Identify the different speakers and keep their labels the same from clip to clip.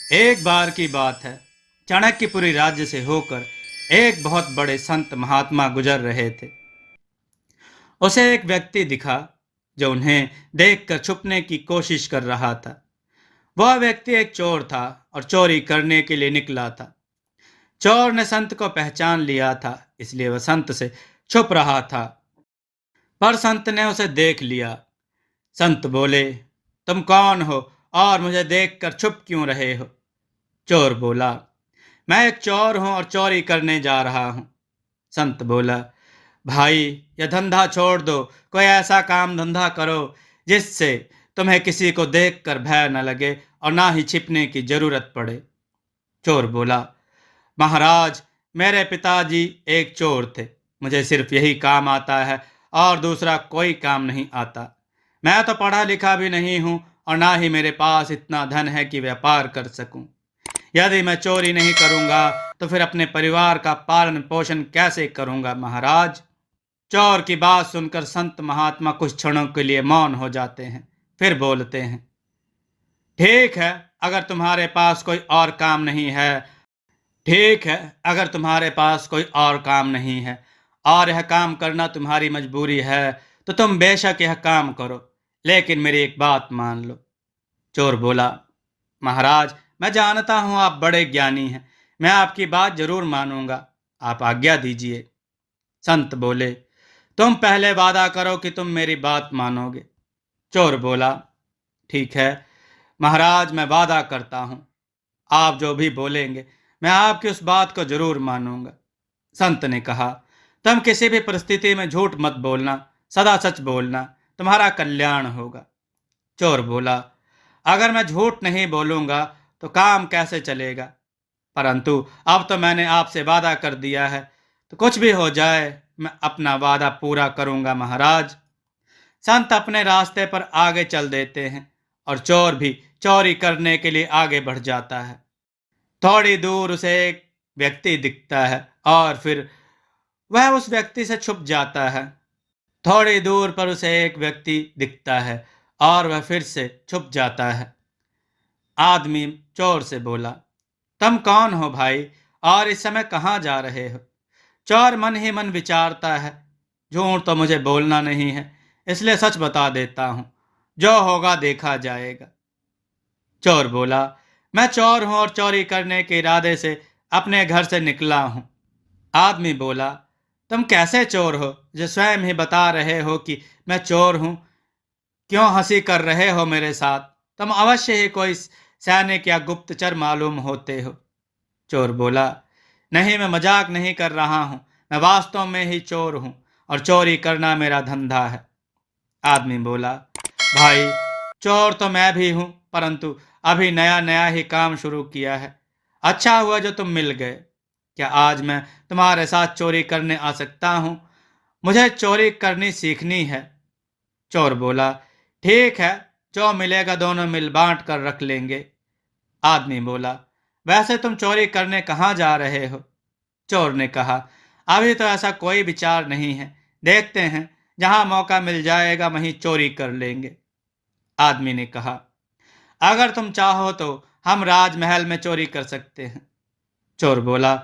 Speaker 1: एक बार की बात है। चाणक्यपुरी राज्य से होकर एक बहुत बड़े संत महात्मा गुजर रहे थे। उसे एक व्यक्ति दिखा जो उन्हें देखकर छुपने की कोशिश कर रहा था। वह व्यक्ति एक चोर था और चोरी करने के लिए निकला था। चोर ने संत को पहचान लिया था, इसलिए वह संत से छुप रहा था। पर संत ने उसे देख लिया। संत बोले, तुम कौन हो और मुझे देखकर छुप क्यों रहे हो? चोर बोला, मैं एक चोर हूं और चोरी करने जा रहा हूं। संत बोला, भाई, यह धंधा छोड़ दो। कोई ऐसा काम धंधा करो जिससे तुम्हें किसी को देखकर भय न लगे और ना ही छिपने की जरूरत पड़े। चोर बोला, महाराज, मेरे पिताजी एक चोर थे। मुझे सिर्फ यही काम आता है और दूसरा कोई काम नहीं आता। मैं तो पढ़ा लिखा भी नहीं हूं और ना ही मेरे पास इतना धन है कि व्यापार कर सकूं। यदि मैं चोरी नहीं करूंगा तो फिर अपने परिवार का पालन पोषण कैसे करूंगा महाराज? चोर की बात सुनकर संत महात्मा कुछ क्षणों के लिए मौन हो जाते हैं, फिर बोलते हैं, ठीक है, अगर तुम्हारे पास कोई और काम नहीं है ठीक है, अगर तुम्हारे पास कोई और काम नहीं है और यह काम करना तुम्हारी मजबूरी है तो तुम बेशक यह काम करो, लेकिन मेरी एक बात मान लो। चोर बोला, महाराज, मैं जानता हूं आप बड़े ज्ञानी हैं। मैं आपकी बात जरूर मानूंगा। आप आज्ञा दीजिए। संत बोले, तुम पहले वादा करो कि तुम मेरी बात मानोगे। चोर बोला, ठीक है महाराज, मैं वादा करता हूं। आप जो भी बोलेंगे मैं आपकी उस बात को जरूर मानूंगा। संत ने कहा, तुम किसी भी परिस्थिति में झूठ मत बोलना, सदा सच बोलना, तुम्हारा कल्याण होगा। चोर बोला, अगर मैं झूठ नहीं बोलूंगा तो काम कैसे चलेगा? परंतु अब तो मैंने आपसे वादा कर दिया है, तो कुछ भी हो जाए मैं अपना वादा पूरा करूंगा महाराज। संत अपने रास्ते पर आगे चल देते हैं और चोर भी चोरी करने के लिए आगे बढ़ जाता है। थोड़ी दूर उसे एक व्यक्ति दिखता है और फिर वह उस व्यक्ति से छुप जाता है। थोड़ी दूर पर उसे एक व्यक्ति दिखता है और वह फिर से छुप जाता है। आदमी चोर से बोला, तुम कौन हो भाई और इस समय कहाँ जा रहे हो? चोर मन ही मन विचारता है, झूठ तो मुझे बोलना नहीं है, इसलिए सच बता देता हूँ, जो होगा देखा जाएगा। चोर बोला, मैं चोर हूं और चोरी करने के इरादे से अपने घर से निकला हूं। आदमी बोला, तुम कैसे चोर हो जो स्वयं ही बता रहे हो कि मैं चोर हूं? क्यों हंसी कर रहे हो मेरे साथ? तुम अवश्य ही कोई सैनिक या गुप्तचर मालूम होते हो। चोर बोला, नहीं, मैं मजाक नहीं कर रहा हूं, मैं वास्तव में ही चोर हूं और चोरी करना मेरा धंधा है। आदमी बोला, भाई, चोर तो मैं भी हूं, परंतु अभी नया नया ही काम शुरू किया है। अच्छा हुआ जो तुम मिल गए। क्या आज मैं तुम्हारे साथ चोरी करने आ सकता हूं? मुझे चोरी करनी सीखनी है। चोर बोला, ठीक है, जो मिलेगा दोनों मिल बांट कर रख लेंगे। आदमी बोला, वैसे तुम चोरी करने कहाँ जा रहे हो? चोर ने कहा, अभी तो ऐसा कोई विचार नहीं है, देखते हैं, जहां मौका मिल जाएगा वहीं चोरी कर लेंगे। आदमी ने कहा, अगर तुम चाहो तो हम राजमहल में चोरी कर सकते हैं। चोर बोला,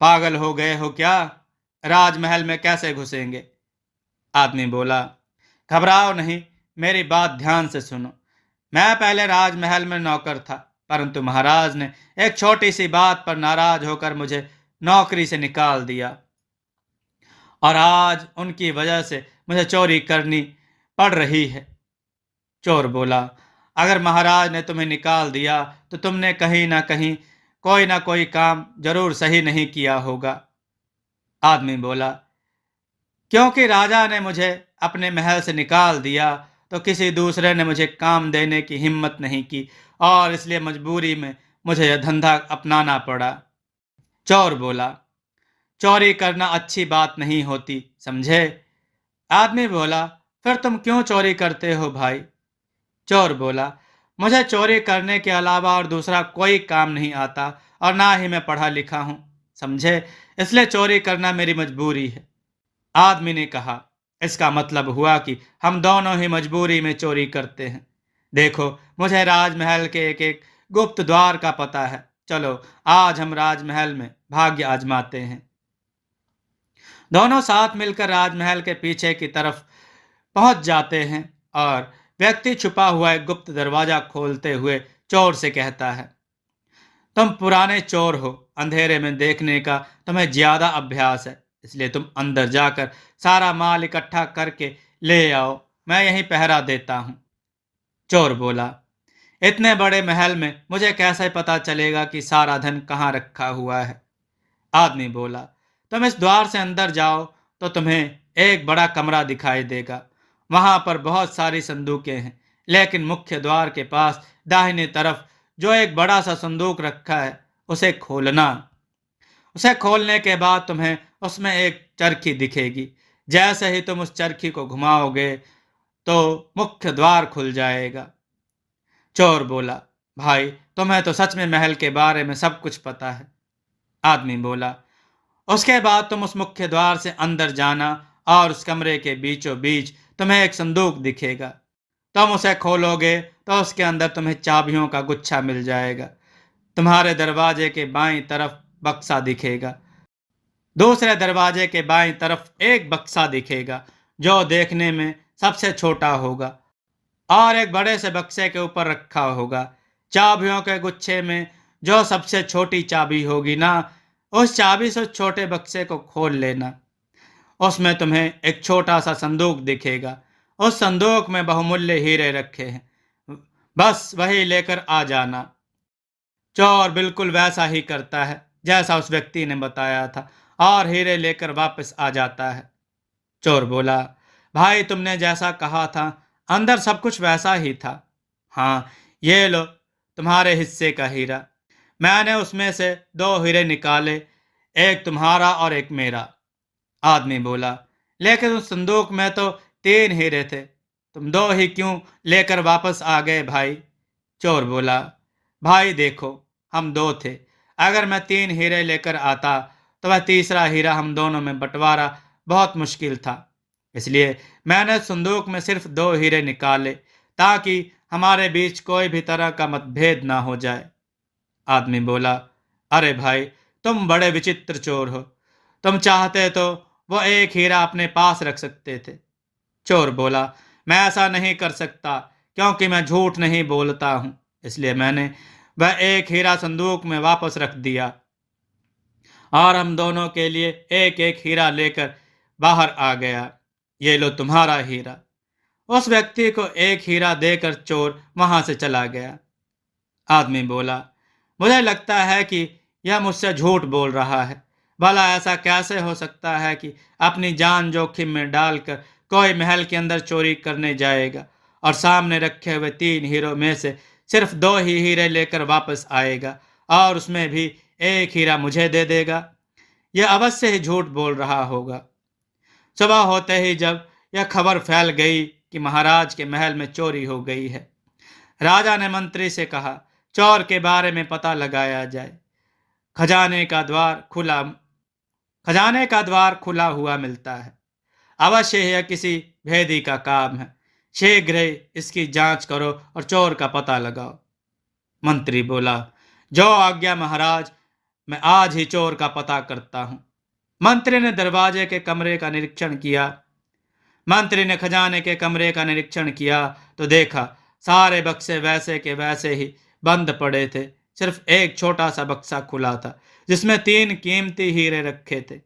Speaker 1: पागल हो गए हो क्या? राजमहल में कैसे घुसेंगे? आदमी बोला, घबराओ नहीं, मेरी बात ध्यान से सुनो। मैं पहले राजमहल में नौकर था, परंतु महाराज ने एक छोटी सी बात पर नाराज होकर मुझे नौकरी से निकाल दिया और आज उनकी वजह से मुझे चोरी करनी पड़ रही है। चोर बोला, अगर महाराज ने तुम्हें निकाल दिया तो तुमने कहीं ना कोई काम जरूर सही नहीं किया होगा। आदमी बोला, क्योंकि राजा ने मुझे अपने महल से निकाल दिया तो किसी दूसरे ने मुझे काम देने की हिम्मत नहीं की और इसलिए मजबूरी में मुझे यह धंधा अपनाना पड़ा। चोर बोला, चोरी करना अच्छी बात नहीं होती, समझे? आदमी बोला, फिर तुम क्यों चोरी करते हो भाई? चोर बोला, मुझे चोरी करने के अलावा और दूसरा कोई काम नहीं आता और ना ही मैं पढ़ा लिखा हूं, समझे, इसलिए चोरी करना मेरी मजबूरी है। आदमी ने कहा, इसका मतलब हुआ कि हम दोनों ही मजबूरी में चोरी करते हैं। देखो, मुझे राजमहल के एक एक गुप्त द्वार का पता है। चलो आज हम राजमहल में भाग्य आजमाते हैं। दोनों साथ मिलकर राजमहल के पीछे की तरफ पहुंच जाते हैं और व्यक्ति छुपा हुआ एक गुप्त दरवाजा खोलते हुए चोर से कहता है, तुम पुराने चोर हो, अंधेरे में देखने का तुम्हें ज्यादा अभ्यास है, इसलिए तुम अंदर जाकर सारा माल इकट्ठा करके ले आओ, मैं यहीं पहरा देता हूं। चोर बोला, इतने बड़े महल में मुझे कैसे पता चलेगा कि सारा धन कहाँ रखा हुआ है। आदमी बोला, तुम इस द्वार से अंदर जाओ तो तुम्हें एक बड़ा कमरा दिखाई देगा। वहां पर बहुत सारी संदूकें हैं, लेकिन मुख्य द्वार के पास दाहिने तरफ जो एक बड़ा सा संदूक रखा है, उसे खोलना। उसे खोलने के बाद तुम्हें उसमें एक चरखी दिखेगी। जैसे ही तुम उस चरखी को घुमाओगे तो मुख्य द्वार खुल जाएगा। चोर बोला, भाई तुम्हें तो सच में महल के बारे में सब कुछ पता है। आदमी बोला, उसके बाद तुम उस मुख्य द्वार से अंदर जाना और उस कमरे के बीचों बीच तुम्हें एक संदूक दिखेगा। तुम उसे खोलोगे तो उसके अंदर तुम्हें चाबियों का गुच्छा मिल जाएगा। तुम्हारे दरवाजे के बाईं तरफ बक्सा दिखेगा। दूसरे दरवाजे के बाईं तरफ एक बक्सा दिखेगा जो देखने में सबसे छोटा होगा और एक बड़े से बक्से के ऊपर रखा होगा। चाबियों के गुच्छे में जो सबसे छोटी चाबी होगी ना, उस चाबी से छोटे बक्से को खोल लेना। उसमें तुम्हें एक छोटा सा संदूक दिखेगा। उस संदूक में बहुमूल्य हीरे रखे हैं, बस वही लेकर आ जाना। चोर बिल्कुल वैसा ही करता है जैसा उस व्यक्ति ने बताया था और हीरे लेकर वापस आ जाता है। चोर बोला, भाई तुमने जैसा कहा था अंदर सब कुछ वैसा ही था। हाँ, ये लो तुम्हारे हिस्से का हीरा। मैंने उसमें से 2 हीरे निकाले, एक तुम्हारा और एक मेरा। आदमी बोला, लेकिन उस संदूक में तो 3 हीरे थे, तुम 2 ही क्यों लेकर वापस आ गए भाई। चोर बोला, भाई देखो, हम 2 थे, अगर मैं 3 हीरे लेकर आता तो वह तीसरा हीरा हम दोनों में बंटवारा बहुत मुश्किल था, इसलिए मैंने संदूक में सिर्फ 2 हीरे निकाले ताकि हमारे बीच कोई भी तरह का मतभेद ना हो जाए। आदमी बोला, अरे भाई तुम बड़े विचित्र चोर हो, तुम चाहते तो वो एक हीरा अपने पास रख सकते थे। चोर बोला, मैं ऐसा नहीं कर सकता क्योंकि मैं झूठ नहीं बोलता हूं, इसलिए मैंने वह एक हीरा संदूक में वापस रख दिया और हम दोनों के लिए एक एक हीरा लेकर बाहर आ गया। ये लो तुम्हारा हीरा। उस व्यक्ति को एक हीरा देकर चोर वहां से चला गया। आदमी बोला, मुझे लगता है कि यह मुझसे झूठ बोल रहा है। भला ऐसा कैसे हो सकता है कि अपनी जान जोखिम में डालकर कोई महल के अंदर चोरी करने जाएगा और सामने रखे हुए 3 हीरों में से सिर्फ 2 ही हीरे लेकर वापस आएगा और उसमें भी एक हीरा मुझे दे देगा। यह अवश्य ही झूठ बोल रहा होगा। सुबह होते ही जब यह खबर फैल गई कि महाराज के महल में चोरी हो गई है, राजा ने मंत्री से कहा, चोर के बारे में पता लगाया जाए। खजाने का द्वार खुला खजाने का द्वार खुला हुआ मिलता है। अवश्य यह किसी भेदी का काम है। शीघ्र ही इसकी जांच करो और चोर का पता लगाओ। मंत्री बोला, जो आज्ञा महाराज, मैं आज ही चोर का पता करता हूं। मंत्री ने दरवाजे के कमरे का निरीक्षण किया। मंत्री ने खजाने के कमरे का निरीक्षण किया तो देखा सारे बक्से वैसे के वैसे ही बंद पड़े थे। सिर्फ एक छोटा सा बक्सा खुला था जिसमें 3 कीमती हीरे रखे थे।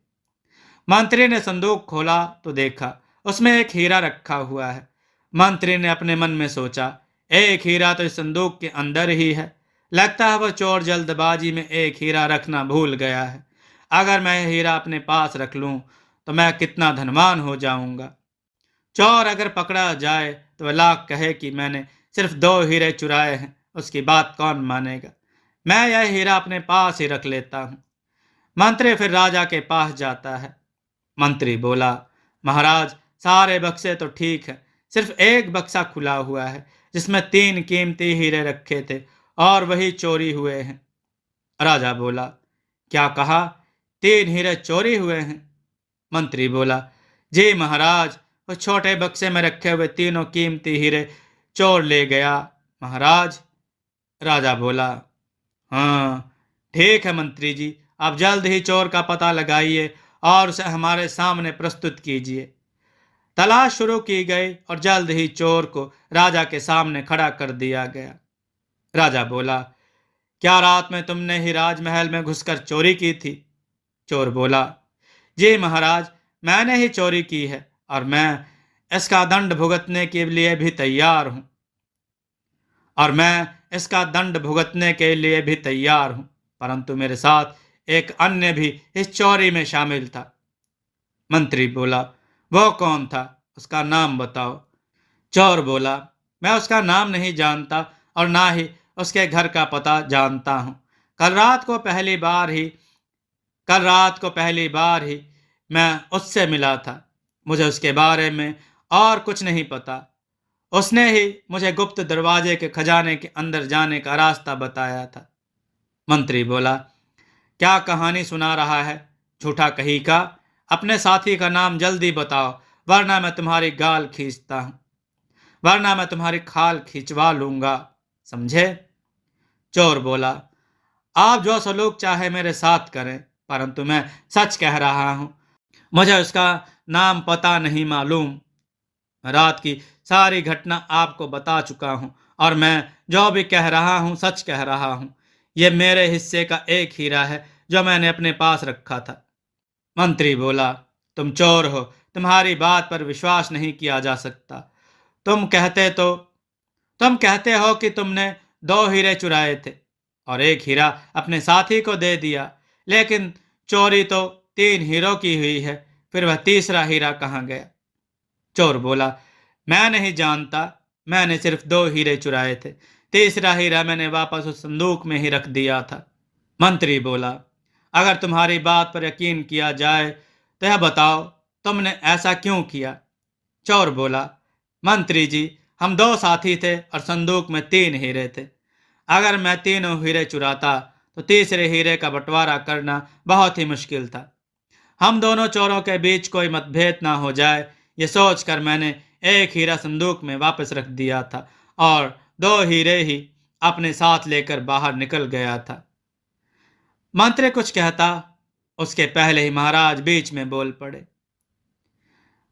Speaker 1: मंत्री ने संदूक खोला तो देखा उसमें एक हीरा रखा हुआ है। मंत्री ने अपने मन में सोचा, एक हीरा तो इस संदूक के अंदर ही है। लगता है वह चोर जल्दबाजी में एक हीरा रखना भूल गया है। अगर मैं हीरा अपने पास रख लूं तो मैं कितना धनवान हो जाऊंगा। चोर अगर पकड़ा जाए तो वह लाख कहे कि मैंने सिर्फ 2 हीरे चुराए हैं, उसकी बात कौन मानेगा। मैं यह हीरा अपने पास ही रख लेता हूं। मंत्री फिर राजा के पास जाता है। मंत्री बोला, महाराज सारे बक्से तो ठीक है, सिर्फ एक बक्सा खुला हुआ है जिसमें 3 कीमती हीरे रखे थे और वही चोरी हुए हैं। राजा बोला, क्या कहा, 3 हीरे चोरी हुए हैं? मंत्री बोला, जी महाराज, उस छोटे बक्से में रखे हुए तीनों कीमती हीरे चोर ले गया महाराज। राजा बोला, हाँ ठीक है मंत्री जी, आप जल्द ही चोर का पता लगाइए और उसे हमारे सामने प्रस्तुत कीजिए। तलाश शुरू की गई और जल्द ही चोर को राजा के सामने खड़ा कर दिया गया। राजा बोला, क्या रात में तुमने ही राजमहल में घुसकर चोरी की थी? चोर बोला, जी महाराज, मैंने ही चोरी की है और मैं इसका दंड भुगतने के लिए भी तैयार हूं। परंतु मेरे साथ एक अन्य भी इस चोरी में शामिल था। मंत्री बोला, वो कौन था? उसका नाम बताओ। चोर बोला, मैं उसका नाम नहीं जानता और ना ही उसके घर का पता जानता हूं। कल रात को पहली बार ही मैं उससे मिला था। मुझे उसके बारे में और कुछ नहीं पता। उसने ही मुझे गुप्त दरवाजे के खजाने के अंदर जाने का रास्ता बताया था। मंत्री बोला, क्या कहानी सुना रहा है, झूठा कहीं का? अपने साथी का नाम जल्दी बताओ, वरना मैं तुम्हारी खाल खिंचवा लूंगा, समझे? चोर बोला, आप जो सलूक चाहे मेरे साथ करें, परंतु मैं सच कह रहा हूं। मुझे उसका नाम पता नहीं मालूम। मैं रात की सारी घटना आपको बता चुका हूं और मैं जो भी कह रहा हूं सच कह रहा हूं। यह मेरे हिस्से का एक हीरा है जो मैंने अपने पास रखा था। मंत्री बोला, तुम चोर हो, तुम्हारी बात पर विश्वास नहीं किया जा सकता। तुम कहते तो तुम कहते हो कि तुमने 2 हीरे चुराए थे और एक हीरा अपने साथी को दे दिया, लेकिन चोरी तो 3 हीरों की हुई है। फिर वह तीसरा हीरा कहाँ गया? चोर बोला, मैं नहीं जानता, मैंने सिर्फ 2 हीरे चुराए थे। तीसरा हीरा मैंने वापस उस संदूक में ही रख दिया था। मंत्री बोला, अगर तुम्हारी बात पर यकीन किया जाए तो यह बताओ, तुमने ऐसा क्यों किया? चोर बोला, मंत्री जी, हम 2 साथी थे और संदूक में 3 हीरे थे। अगर मैं तीनों हीरे चुराता तो तीसरे हीरे का बंटवारा करना बहुत ही मुश्किल था। हम दोनों चोरों के बीच कोई मतभेद ना हो जाए, ये सोचकर मैंने एक हीरा संदूक में वापस रख दिया था और 2 हीरे ही अपने साथ लेकर बाहर निकल गया था। मंत्री कुछ कहता उसके पहले ही महाराज बीच में बोल पड़े,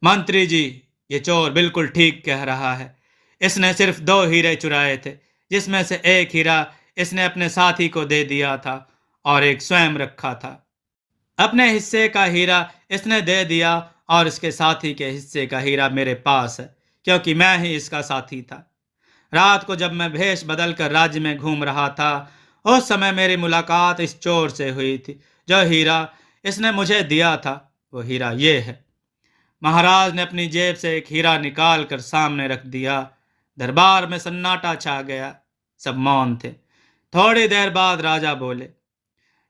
Speaker 1: मंत्री जी, ये चोर बिल्कुल ठीक कह रहा है। इसने सिर्फ 2 हीरे चुराए थे, जिसमें से एक हीरा इसने अपने साथी को दे दिया था और एक स्वयं रखा था। अपने हिस्से का हीरा इसने दे दिया और इसके साथी के हिस्से का हीरा मेरे पास है, क्योंकि मैं ही इसका साथी था। रात को जब मैं भेष बदल कर राज्य में घूम रहा था, उस समय मेरी मुलाकात इस चोर से हुई थी। जो हीरा इसने मुझे दिया था वो हीरा ये है। महाराज ने अपनी जेब से एक हीरा निकाल कर सामने रख दिया। दरबार में सन्नाटा छा गया, सब मौन थे। थोड़ी देर बाद राजा बोले,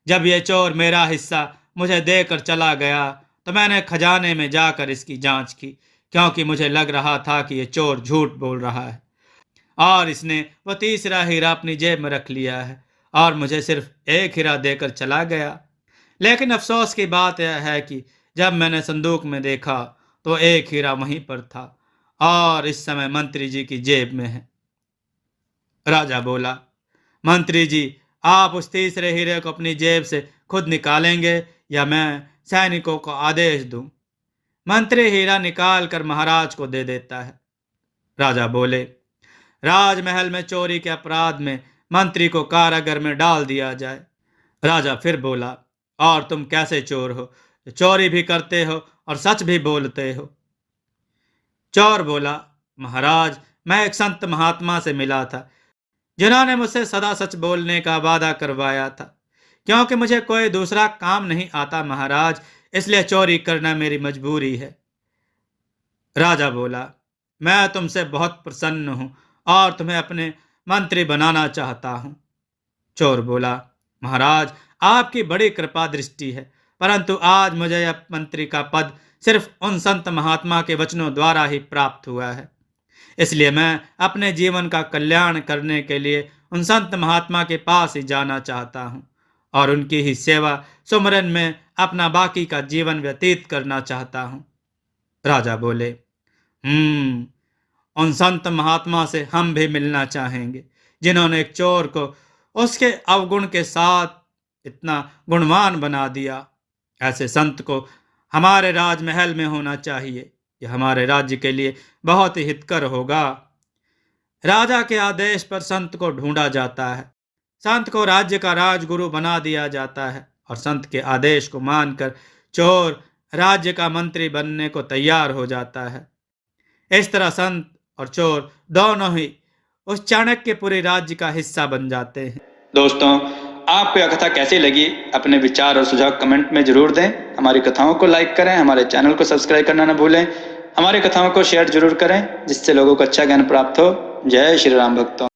Speaker 1: जब ये चोर मेरा हिस्सा मुझे देकर चला गया तो मैंने खजाने में जाकर इसकी जांच की, क्योंकि मुझे लग रहा था कि ये चोर झूठ बोल रहा है और इसने वो तीसरा हीरा अपनी जेब में रख लिया है और मुझे सिर्फ एक हीरा देकर चला गया। लेकिन अफसोस की बात यह है कि जब मैंने संदूक में देखा तो एक हीरा वहीं पर था और इस समय मंत्री जी की जेब में है। राजा बोला, मंत्री जी, आप उस तीसरे हीरे को अपनी जेब से खुद निकालेंगे या मैं सैनिकों को आदेश दूं? मंत्री हीरा निकाल कर महाराज को दे देता है। राजा बोले, राजमहल में चोरी के अपराध में मंत्री को कारागार में डाल दिया जाए। राजा फिर बोला, और तुम कैसे चोर हो, चोरी भी करते हो और सच भी बोलते हो? चोर बोला, महाराज, मैं एक संत महात्मा से मिला था जिन्होंने मुझसे सदा सच बोलने का वादा करवाया था। क्योंकि मुझे कोई दूसरा काम नहीं आता महाराज, इसलिए चोरी करना मेरी मजबूरी है। राजा बोला, मैं तुमसे बहुत प्रसन्न हूं और तुम्हें अपने मंत्री बनाना चाहता हूं। चोर बोला, महाराज, आपकी बड़ी कृपा दृष्टि है, परंतु आज मुझे यह मंत्री का पद सिर्फ उन संत महात्मा के वचनों द्वारा ही प्राप्त हुआ है। इसलिए मैं अपने जीवन का कल्याण करने के लिए उन संत महात्मा के पास ही जाना चाहता हूँ और उनकी ही सेवा सुमरन में अपना बाकी का जीवन व्यतीत करना चाहता हूँ। राजा बोले, उन संत महात्मा से हम भी मिलना चाहेंगे, जिन्होंने एक चोर को उसके अवगुण के साथ इतना गुणवान बना दिया। ऐसे संत को हमारे राजमहल में होना चाहिए। यह हमारे राज्य के लिए बहुत ही हितकर होगा। राजा के आदेश पर संत को ढूंढा जाता है, संत को राज्य का राजगुरु बना दिया जाता है और संत के आदेश को मानकर चोर राज्य का मंत्री बनने को तैयार हो जाता है। इस तरह संत और चोर दोनों ही उस चाणक्यपुरी राज्य का हिस्सा बन जाते हैं। दोस्तों, आपको यह कथा कैसी लगी? अपने विचार और सुझाव कमेंट में जरूर दें। हमारी कथाओं को लाइक करें, हमारे चैनल को सब्सक्राइब करना न भूलें। हमारी कथाओं को शेयर जरूर करें जिससे लोगों को अच्छा ज्ञान प्राप्त हो। जय श्री राम भक्तों।